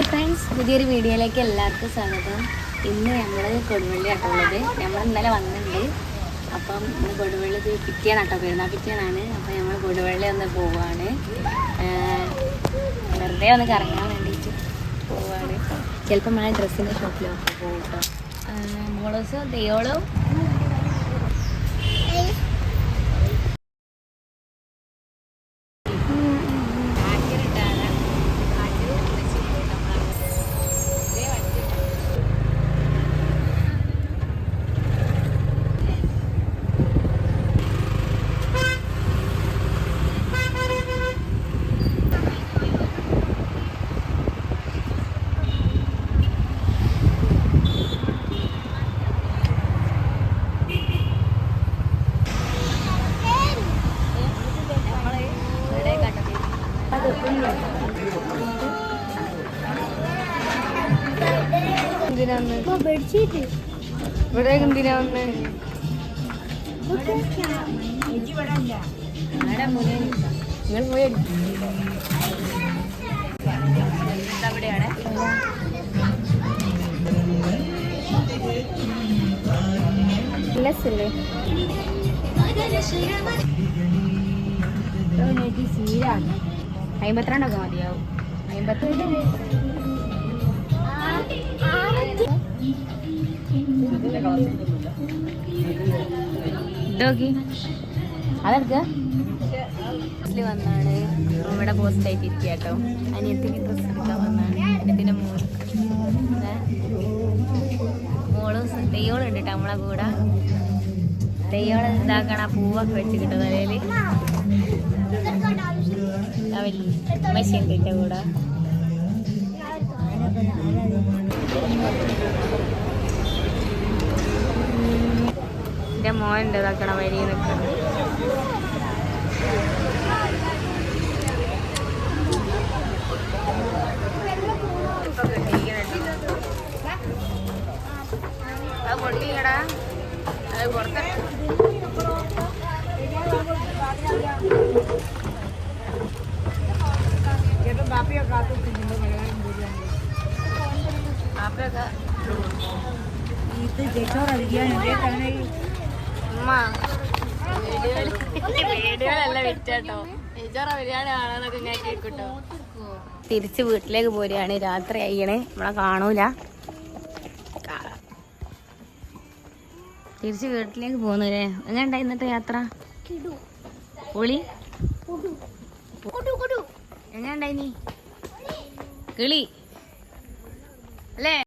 Friends, പുതിയൊരു വീഡിയോയിലേക്ക് എല്ലാവർക്കും സ്വാഗതം. ഇന്ന് നമ്മൾ കൊടുവള്ളി ആട്ടുള്ളത്. നമ്മൾ ഇന്നലെ വന്നിട്ടുണ്ട്. അപ്പം ഇന്ന് കൊടുവള്ളി പിറ്റേന്നാട്ടോ, പെരുന്നാൾ പിറ്റേന്നാണ്. അപ്പം നമ്മൾ കൊടുവള്ളി ഒന്ന് പോവാണ്. വെറുതെ ഒന്ന് കറങ്ങാൻ വേണ്ടിയിട്ട് പോവാണ്. ചിലപ്പോൾ നമ്മളെ ഡ്രസ്സിൻ്റെ ഷോപ്പിലൊക്കെ പോകും കേട്ടോ. മോളോസോ തെയ്യോളോ ഇവിടെ എന്തിനാ വന്ന് നിങ്ങൾ പോയി അവിടെയാണ്. ല്ലേ 52 മതിയാവും. 52 അതെടുക്ക വന്നാണ്. ഇവിടെ പോസ്റ്റ് ആയിട്ട് ഇരിക്കുക കേട്ടോ. അനിയത്തിക്ക് ഡ്രസ്സ് എടുക്കാൻ വന്നാണ്. അനിയത്തിൻ്റെ മോളും തെയ്യോളുണ്ട് കേട്ടോ നമ്മളെ കൂടെ. തെയ്യോള് ഇതാക്കണ പൂവൊക്കെ വെച്ച് കിട്ടും തലയിൽ. മെഷീൻ്റെ കൂടെ എൻ്റെ മോൻ്റെ ഇതാക്കണ വരി നിൽക്കണം. അത് പൊട്ടിയില്ലടാ, അത് പുറത്തെ വീഡിയോയിലല്ല വിറ്റോ. നെയ്ച്ചോറ ബിരിയാണി ആണെന്നൊക്കെ ഞാൻ കേൾക്കട്ടോ. തിരിച്ച് വീട്ടിലേക്ക് പോരുകയാണ്. രാത്രി അയ്യണേ, നമ്മളെ കാണൂല. തിരിച്ച് വീട്ടിലേക്ക് പോകുന്നല്ലേ. എങ്ങനെ ഉണ്ടായി ഇന്നത്തെ യാത്ര? പൊളി. എങ്ങനെ ഉണ്ടായി നീ കിളി അല്ലേ?